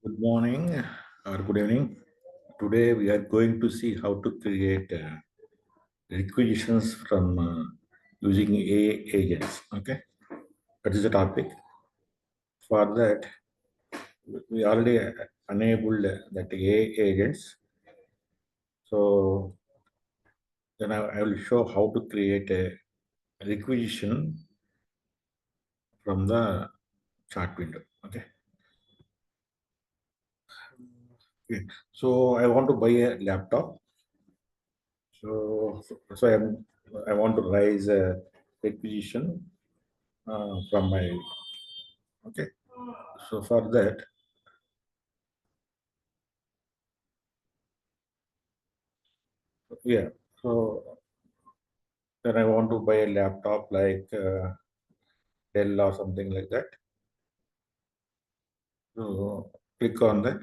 Good morning or good evening. Today we are going to see how to create requisitions from using AI agents. Okay, that is the topic. For that, we already enabled that AI agents. So then I will show how to create a requisition from the chart window. Okay. Okay. So I want to buy a laptop. So I want to raise a requisition from my okay. So for that, yeah. So then I want to buy a laptop like Dell or something like that. So click on that,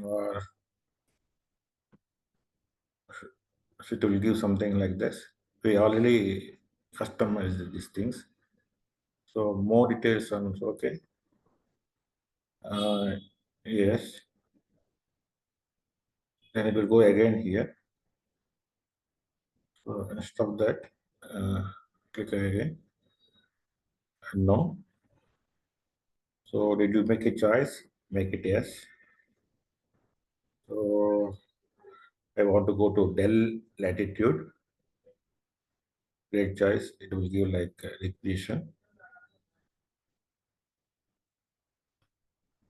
or it will give something like this. We already customized these things. So more details on okay. Uh, yes. Then it will go again here. So instead of that, uh, click again. No. So did you make a choice? Make it yes. So I want to go to Dell Latitude. Great choice. It will give like requisition.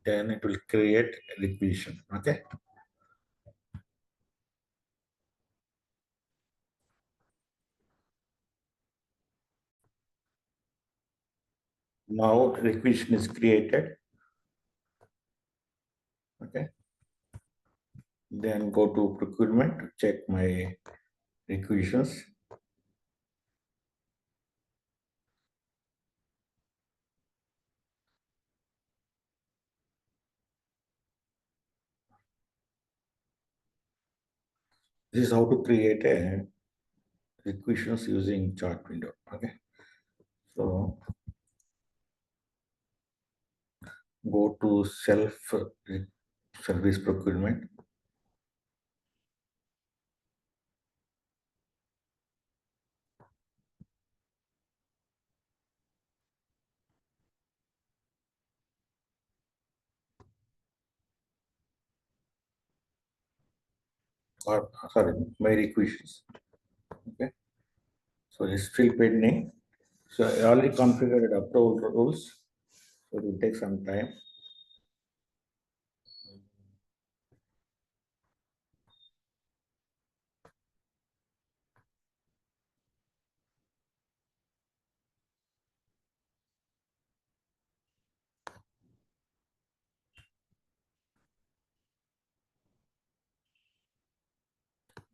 Then it will create requisition. Okay. Now requisition is created. Okay. Then go to procurement to check my requisitions. This is how to create a requisitions using chart window. Okay. So go to self service procurement. Or sorry, my requisitions. Okay. So it's still pending. So I already configured approval rules. So it will take some time.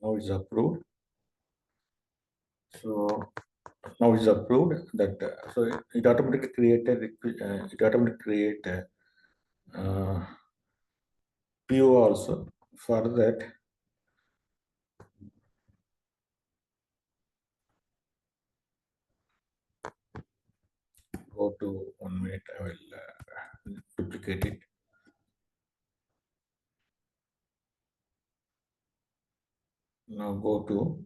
Now it's approved. So now it's approved that so it automatically create a PO also. For that, go to 1 minute. I will duplicate it. Now go to.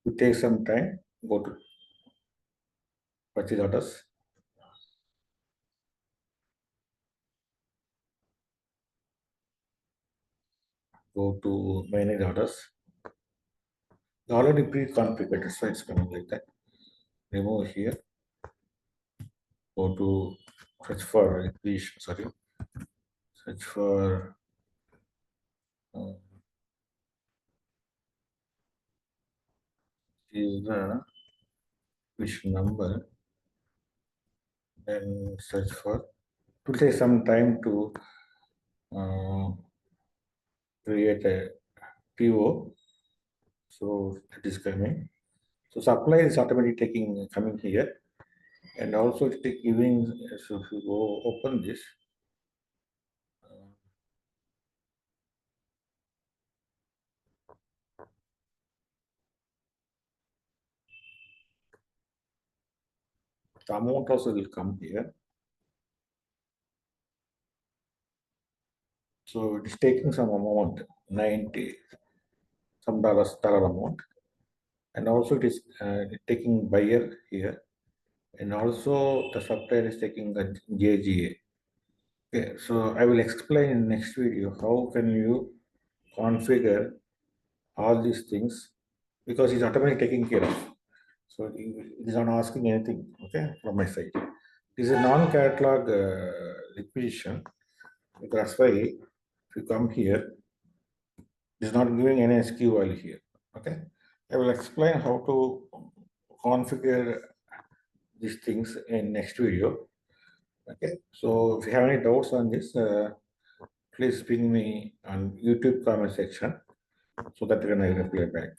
It takes some time. Go to purchase orders. Go to manage orders. Already pre-configured, so it's coming like that. Remove here. Go to search for requisition. Sorry, search for uh, is the requisition number. Then search for. It will take some time to uh, create a PO. So it is coming. So supply is automatically taking coming here, and also it is giving. So if you go open this, The amount also will come here. So it is taking some amount, 90, some dollar amount, and also it is taking buyer here, and also the supplier is taking the JGA. Okay, so I will explain in next video how can you configure all these things, because it's automatically taking care of. So it is not asking anything, okay, from my side. This is a non-catalog requisition. That's why if you come here, it is not giving any SQL here. Okay, I will explain how to configure these things in next video. Okay, so if you have any doubts on this, please ping me on YouTube comment section so that I can reply back.